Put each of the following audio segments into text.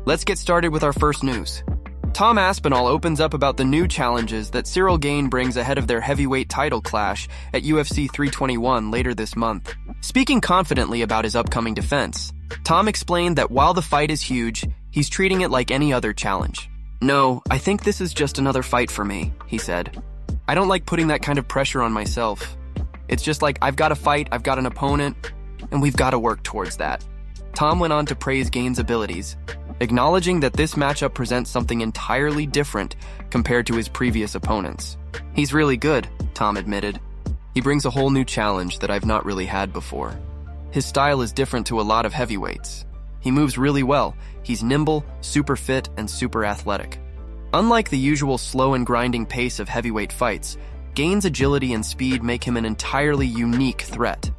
Let's get started with our first news. Tom Aspinall opens up about the new challenges that Ciryl Gane brings ahead of their heavyweight title clash at UFC 321 later this month. Speaking confidently about his upcoming defense, Tom explained that while the fight is huge, he's treating it like any other challenge. "No, I think this is just another fight for me," he said. "I don't like putting that kind of pressure on myself. It's just like I've got a fight, I've got an opponent, and we've got to work towards that." Tom went on to praise Gane's abilities, acknowledging that this matchup presents something entirely different compared to his previous opponents. "He's really good," Tom admitted. "He brings a whole new challenge that I've not really had before. His style is different to a lot of heavyweights. He moves really well. He's nimble, super fit, and super athletic. Unlike the usual slow and grinding pace of heavyweight fights, Gane's agility and speed make him an entirely unique threat."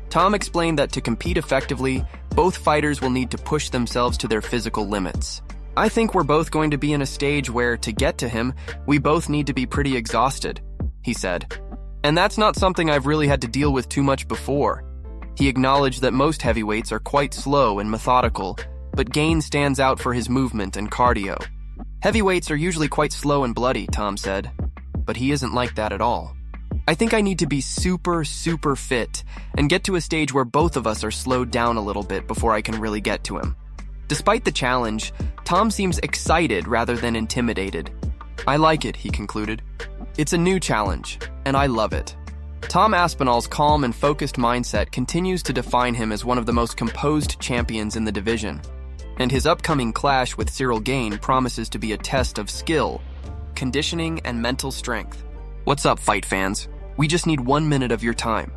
Tom explained that to compete effectively, both fighters will need to push themselves to their physical limits. "I think we're both going to be in a stage where, to get to him, we both need to be pretty exhausted," he said. "And that's not something I've really had to deal with too much before." He acknowledged that most heavyweights are quite slow and methodical, but Gane stands out for his movement and cardio. "Heavyweights are usually quite slow and bloody," Tom said, "but he isn't like that at all. I think I need to be super fit and get to a stage where both of us are slowed down a little bit before I can really get to him." Despite the challenge, Tom seems excited rather than intimidated. "I like it," he concluded. "It's a new challenge, and I love it." Tom Aspinall's calm and focused mindset continues to define him as one of the most composed champions in the division, and his upcoming clash with Ciryl Gane promises to be a test of skill, conditioning, and mental strength. What's up, fight fans? We just need 1 minute of your time.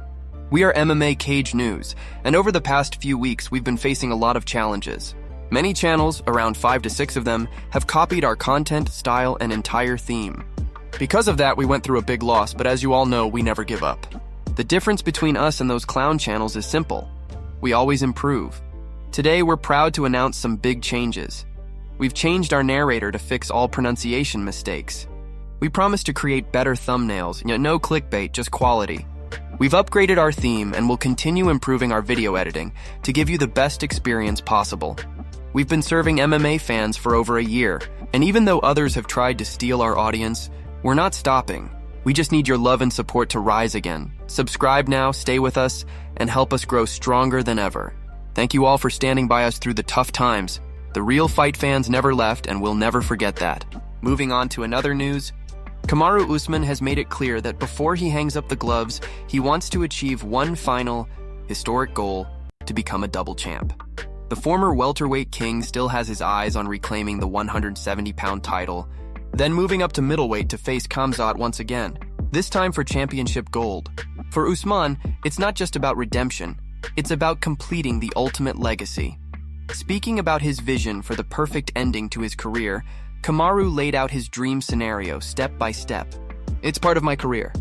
We are MMA Cage News, and over the past few weeks we've been facing a lot of challenges. Many channels, around 5 to 6 of them, have copied our content, style, and entire theme. Because of that, we went through a big loss, but as you all know, we never give up. The difference between us and those clown channels is simple. We always improve. Today, we're proud to announce some big changes. We've changed our narrator to fix all pronunciation mistakes. We promise to create better thumbnails, yet no clickbait, just quality. We've upgraded our theme and will continue improving our video editing to give you the best experience possible. We've been serving MMA fans for over a year, and even though others have tried to steal our audience, we're not stopping. We just need your love and support to rise again. Subscribe now, stay with us, and help us grow stronger than ever. Thank you all for standing by us through the tough times. The real fight fans never left, and we'll never forget that. Moving on to another news, Kamaru Usman has made it clear that before he hangs up the gloves, he wants to achieve one final, historic goal: to become a double champ. The former welterweight king still has his eyes on reclaiming the 170-pound title, then moving up to middleweight to face Gamrot once again, this time for championship gold. For Usman, it's not just about redemption, it's about completing the ultimate legacy. Speaking about his vision for the perfect ending to his career, Kamaru laid out his dream scenario step by step. "It's part of my career.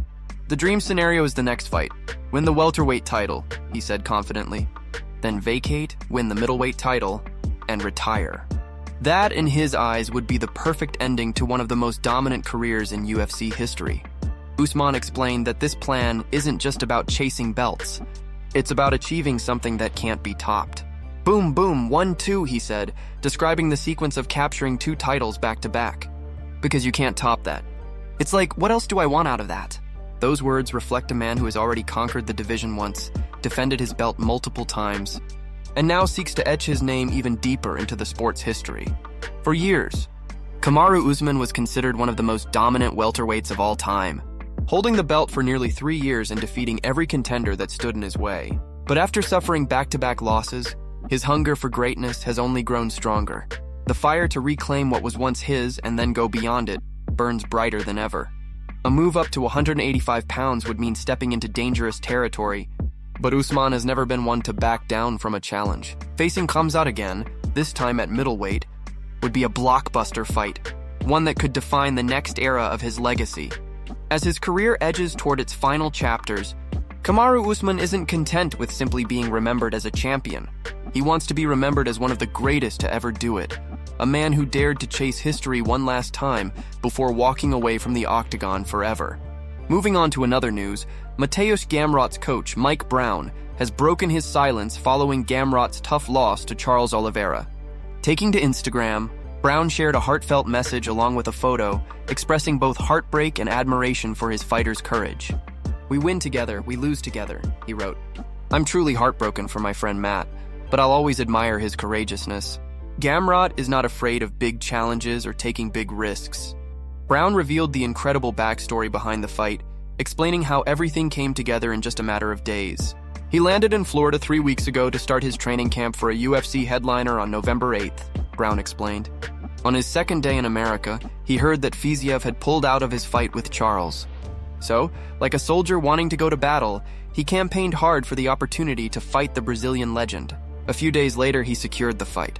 The dream scenario is the next fight. Win the welterweight title," he said confidently. "Then vacate, win the middleweight title, and retire." That, in his eyes, would be the perfect ending to one of the most dominant careers in UFC history. Usman explained that this plan isn't just about chasing belts. It's about achieving something that can't be topped. "Boom, boom, 1-2, he said, describing the sequence of capturing 2 titles back-to-back. "Because you can't top that. It's like, what else do I want out of that?" Those words reflect a man who has already conquered the division once, defended his belt multiple times, and now seeks to etch his name even deeper into the sport's history. For years, Kamaru Usman was considered one of the most dominant welterweights of all time, holding the belt for nearly 3 years and defeating every contender that stood in his way. But after suffering back-to-back losses, his hunger for greatness has only grown stronger. The fire to reclaim what was once his and then go beyond it burns brighter than ever. A move up to 185 pounds would mean stepping into dangerous territory, but Usman has never been one to back down from a challenge. Facing Gamrot again, this time at middleweight, would be a blockbuster fight, one that could define the next era of his legacy. As his career edges toward its final chapters, Kamaru Usman isn't content with simply being remembered as a champion. He wants to be remembered as one of the greatest to ever do it, a man who dared to chase history one last time before walking away from the octagon forever. Moving on to another news, Mateusz Gamrot's coach, Mike Brown, has broken his silence following Gamrot's tough loss to Charles Oliveira. Taking to Instagram, Brown shared a heartfelt message along with a photo, expressing both heartbreak and admiration for his fighter's courage. "We win together, we lose together," he wrote. "I'm truly heartbroken for my friend Matt, but I'll always admire his courageousness. Gamrot is not afraid of big challenges or taking big risks." Brown revealed the incredible backstory behind the fight, explaining how everything came together in just a matter of days. He landed in Florida 3 weeks ago to start his training camp for a UFC headliner on November 8th, Brown explained. On his second day in America, he heard that Fiziev had pulled out of his fight with Charles. So, like a soldier wanting to go to battle, he campaigned hard for the opportunity to fight the Brazilian legend. A few days later, he secured the fight.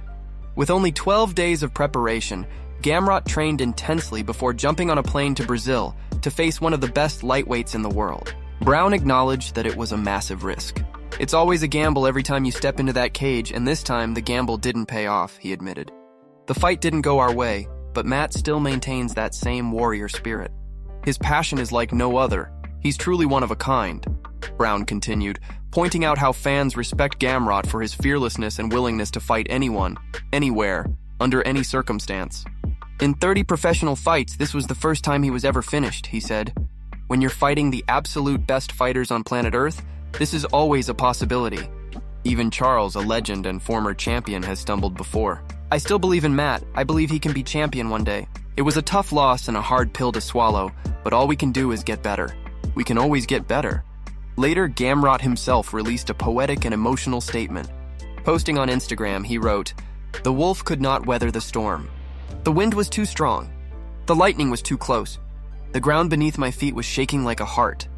With only 12 days of preparation, Gamrot trained intensely before jumping on a plane to Brazil to face one of the best lightweights in the world. Brown acknowledged that it was a massive risk. "It's always a gamble every time you step into that cage, and this time the gamble didn't pay off," he admitted. "The fight didn't go our way, but Matt still maintains that same warrior spirit. His passion is like no other. He's truly one of a kind," Brown continued, pointing out how fans respect Gamrot for his fearlessness and willingness to fight anyone, anywhere, under any circumstance. "In 30 professional fights, this was the first time he was ever finished," he said. "When you're fighting the absolute best fighters on planet Earth, this is always a possibility. Even Charles, a legend and former champion, has stumbled before. I still believe in Matt. I believe he can be champion one day. It was a tough loss and a hard pill to swallow, but all we can do is get better. We can always get better." Later, Gamrot himself released a poetic and emotional statement. Posting on Instagram, he wrote, "The wolf could not weather the storm. The wind was too strong. The lightning was too close. The ground beneath my feet was shaking like a heart.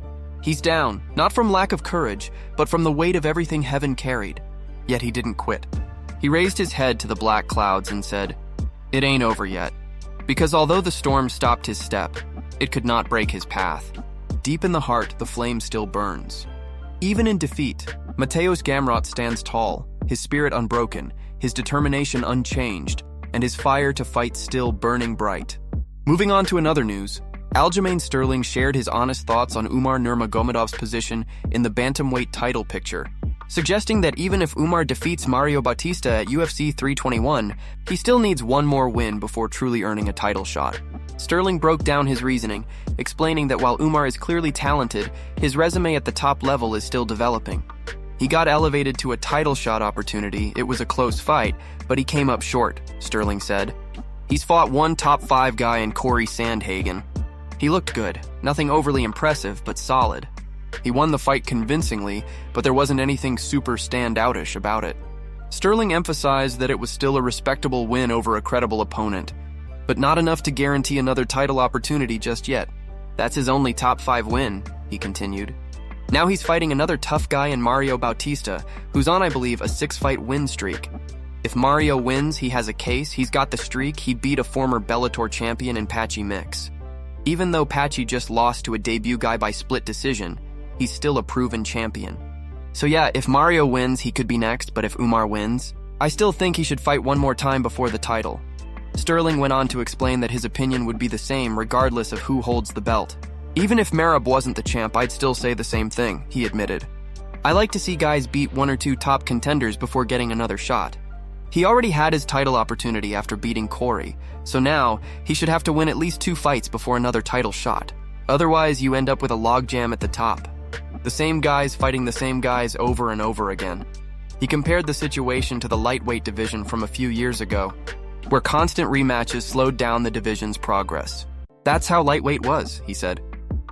He's down, not from lack of courage, but from the weight of everything heaven carried. Yet he didn't quit. He raised his head to the black clouds and said, 'It ain't over yet.' Because although the storm stopped his step, it could not break his path. Deep in the heart, the flame still burns." Even in defeat, Mateusz Gamrot stands tall, his spirit unbroken, his determination unchanged, and his fire to fight still burning bright. Moving on to another news, Aljamain Sterling shared his honest thoughts on Umar Nurmagomedov's position in the bantamweight title picture, suggesting that even if Umar defeats Mario Bautista at UFC 321, he still needs one more win before truly earning a title shot. Sterling broke down his reasoning, explaining that while Umar is clearly talented, his resume at the top level is still developing. He got elevated to a title shot opportunity. It was a close fight, but he came up short, Sterling said. He's fought one top 5 guy in Corey Sandhagen. He looked good, nothing overly impressive, but solid. He won the fight convincingly, but there wasn't anything super standoutish about it. Sterling emphasized that it was still a respectable win over a credible opponent, but not enough to guarantee another title opportunity just yet. That's his only top 5 win, he continued. Now he's fighting another tough guy in Mario Bautista, who's on, I believe, a 6-fight win streak. If Mario wins, he has a case, he's got the streak, he beat a former Bellator champion in Patchy Mix. Even though Patchy just lost to a debut guy by split decision, he's still a proven champion. So yeah, if Mario wins, he could be next, but if Umar wins, I still think he should fight one more time before the title. Sterling went on to explain that his opinion would be the same regardless of who holds the belt. Even if Merab wasn't the champ, I'd still say the same thing, he admitted. I like to see guys beat 1 or 2 top contenders before getting another shot. He already had his title opportunity after beating Corey, so now he should have to win at least 2 fights before another title shot. Otherwise, you end up with a logjam at the top. The same guys fighting the same guys over and over again. He compared the situation to the lightweight division from a few years ago, where constant rematches slowed down the division's progress. That's how lightweight was, he said.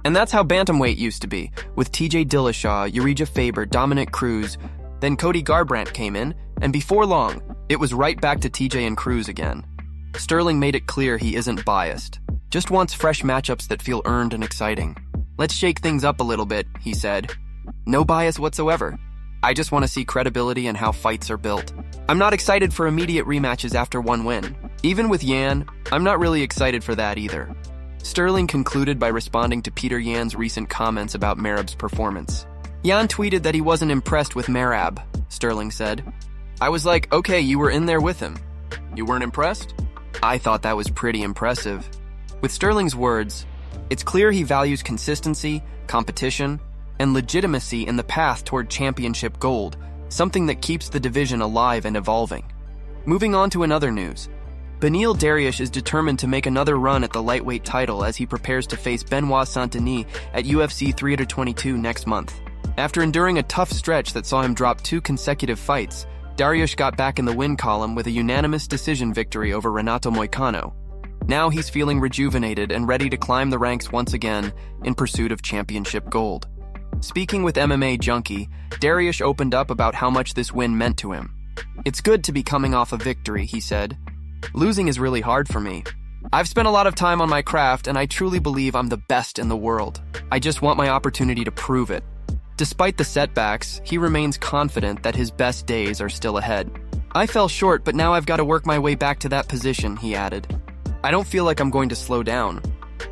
And that's how bantamweight used to be, with TJ Dillashaw, Urijah Faber, Dominic Cruz. Then Cody Garbrandt came in, and before long, it was right back to TJ and Cruz again. Sterling made it clear he isn't biased, just wants fresh matchups that feel earned and exciting. Let's shake things up a little bit, he said. No bias whatsoever. I just want to see credibility and how fights are built. I'm not excited for immediate rematches after one win. Even with Yan, I'm not really excited for that either. Sterling concluded by responding to Peter Yan's recent comments about Merab's performance. Yan tweeted that he wasn't impressed with Merab, Sterling said. I was like, okay, you were in there with him. You weren't impressed? I thought that was pretty impressive. With Sterling's words, it's clear he values consistency, competition, and legitimacy in the path toward championship gold, something that keeps the division alive and evolving. Moving on to another news. Beneil Dariush is determined to make another run at the lightweight title as he prepares to face Benoit Saint-Denis at UFC 322 next month. After enduring a tough stretch that saw him drop 2 consecutive fights, Dariush got back in the win column with a unanimous decision victory over Renato Moicano. Now he's feeling rejuvenated and ready to climb the ranks once again in pursuit of championship gold. Speaking with MMA Junkie, Dariush opened up about how much this win meant to him. "It's good to be coming off a victory," he said. "Losing is really hard for me. I've spent a lot of time on my craft and I truly believe I'm the best in the world. I just want my opportunity to prove it." Despite the setbacks, he remains confident that his best days are still ahead. "I fell short, but now I've got to work my way back to that position," he added. "I don't feel like I'm going to slow down.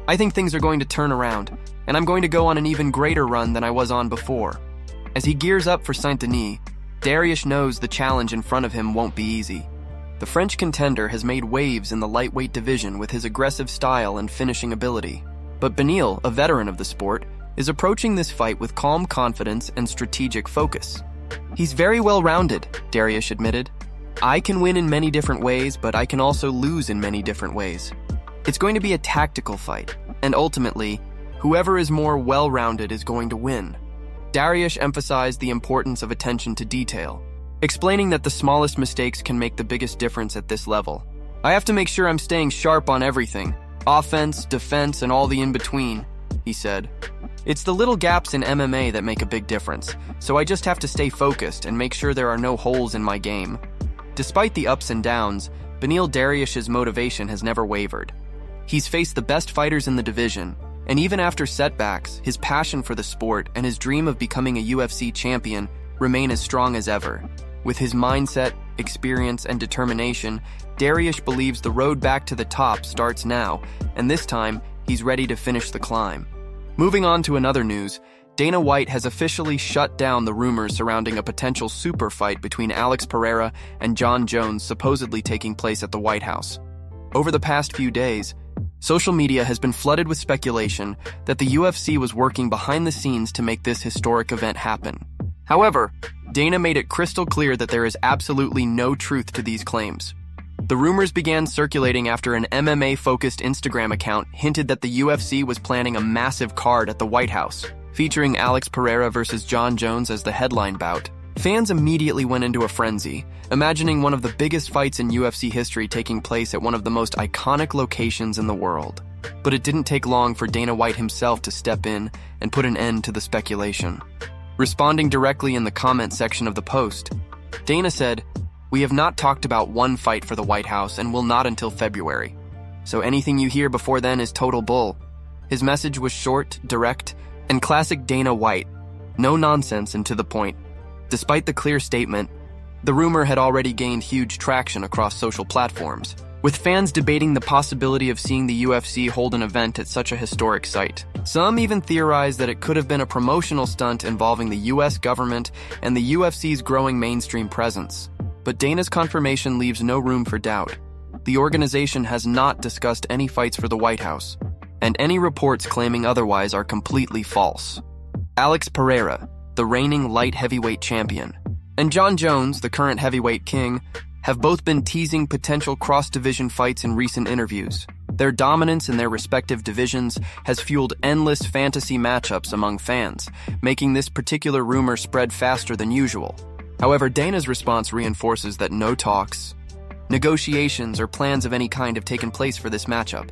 I think things are going to turn around, and I'm going to go on an even greater run than I was on before." As he gears up for Saint-Denis, Dariush knows the challenge in front of him won't be easy. The French contender has made waves in the lightweight division with his aggressive style and finishing ability. But Beneil, a veteran of the sport, is approaching this fight with calm confidence and strategic focus. "He's very well-rounded," Dariush admitted. "I can win in many different ways, but I can also lose in many different ways. It's going to be a tactical fight, and ultimately, whoever is more well-rounded is going to win." Dariush emphasized the importance of attention to detail, explaining that the smallest mistakes can make the biggest difference at this level. "I have to make sure I'm staying sharp on everything, offense, defense, and all the in-between," he said. "It's the little gaps in MMA that make a big difference, so I just have to stay focused and make sure there are no holes in my game." Despite the ups and downs, Beneil Dariush's motivation has never wavered. He's faced the best fighters in the division, and even after setbacks, his passion for the sport and his dream of becoming a UFC champion remain as strong as ever. With his mindset, experience, and determination, Dariush believes the road back to the top starts now, and this time, he's ready to finish the climb. Moving on to another news, Dana White has officially shut down the rumors surrounding a potential super fight between Alex Pereira and Jon Jones supposedly taking place at the White House. Over the past few days, social media has been flooded with speculation that the UFC was working behind the scenes to make this historic event happen. However, Dana made it crystal clear that there is absolutely no truth to these claims. The rumors began circulating after an MMA-focused Instagram account hinted that the UFC was planning a massive card at the White House, featuring Alex Pereira versus Jon Jones as the headline bout. Fans immediately went into a frenzy, imagining one of the biggest fights in UFC history taking place at one of the most iconic locations in the world. But it didn't take long for Dana White himself to step in and put an end to the speculation. Responding directly in the comment section of the post, Dana said, "We have not talked about one fight for the White House and will not until February. So anything you hear before then is total bull." His message was short, direct, and classic Dana White. No nonsense and to the point. Despite the clear statement, the rumor had already gained huge traction across social platforms, with fans debating the possibility of seeing the UFC hold an event at such a historic site. Some even theorized that it could have been a promotional stunt involving the US government and the UFC's growing mainstream presence. But Dana's confirmation leaves no room for doubt. The organization has not discussed any fights for the White House, and any reports claiming otherwise are completely false. Alex Pereira, the reigning light heavyweight champion, and Jon Jones, the current heavyweight king, have both been teasing potential cross-division fights in recent interviews. Their dominance in their respective divisions has fueled endless fantasy matchups among fans, making this particular rumor spread faster than usual. However, Dana's response reinforces that no talks, negotiations, or plans of any kind have taken place for this matchup,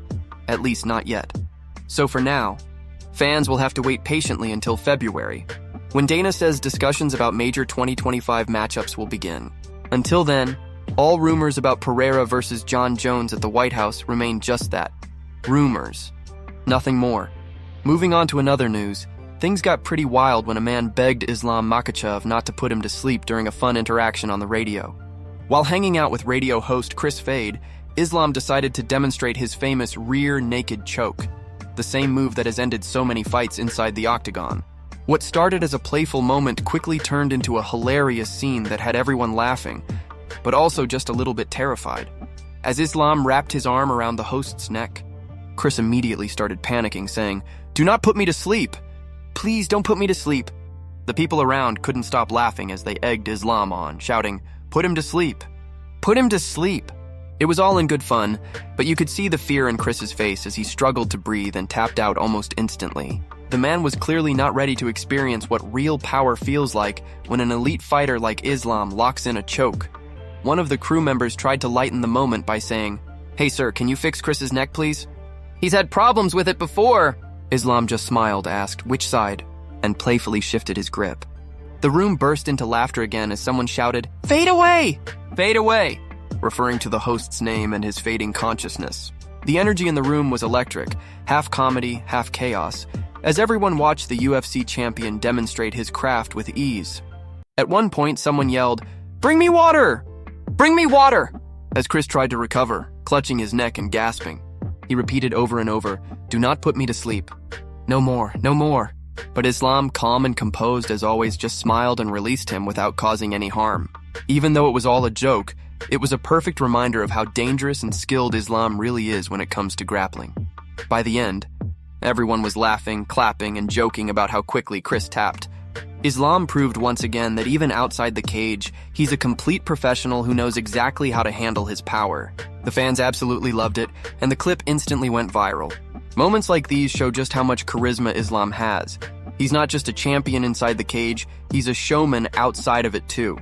at least not yet. So for now, fans will have to wait patiently until February, when Dana says discussions about major 2025 matchups will begin. Until then, all rumors about Pereira versus Jon Jones at the White House remain just that, rumors. Nothing more. Moving on to another news, things got pretty wild when a man begged Islam Makhachev not to put him to sleep during a fun interaction on the radio. While hanging out with radio host Chris Fade, Islam decided to demonstrate his famous rear naked choke, the same move that has ended so many fights inside the octagon. What started as a playful moment quickly turned into a hilarious scene that had everyone laughing, but also just a little bit terrified. As Islam wrapped his arm around the host's neck, Chris immediately started panicking, saying, "Do not put me to sleep. please don't put me to sleep." The people around couldn't stop laughing as they egged Islam on, shouting, "Put him to sleep. Put him to sleep." It was all in good fun, but you could see the fear in Chris's face as he struggled to breathe and tapped out almost instantly. The man was clearly not ready to experience what real power feels like when an elite fighter like Islam locks in a choke. One of the crew members tried to lighten the moment by saying, "Hey sir, can you fix Chris's neck, please?" "He's had problems with it before." Islam just smiled, asked, "Which side?" and playfully shifted his grip. The room burst into laughter again as someone shouted, "Fade away! Fade away!" referring to the host's name and his fading consciousness. The energy in the room was electric, half comedy, half chaos, as everyone watched the UFC champion demonstrate his craft with ease. At one point, someone yelled, "Bring me water! Bring me water!" as Chris tried to recover, clutching his neck and gasping. He repeated over and over, "Do not put me to sleep. No more, no more." But Islam, calm and composed as always, just smiled and released him without causing any harm. Even though it was all a joke, it was a perfect reminder of how dangerous and skilled Islam really is when it comes to grappling. By the end, everyone was laughing, clapping, and joking about how quickly Chris tapped. Islam proved once again that even outside the cage, he's a complete professional who knows exactly how to handle his power. The fans absolutely loved it, and the clip instantly went viral. Moments like these show just how much charisma Islam has. He's not just a champion inside the cage, he's a showman outside of it too.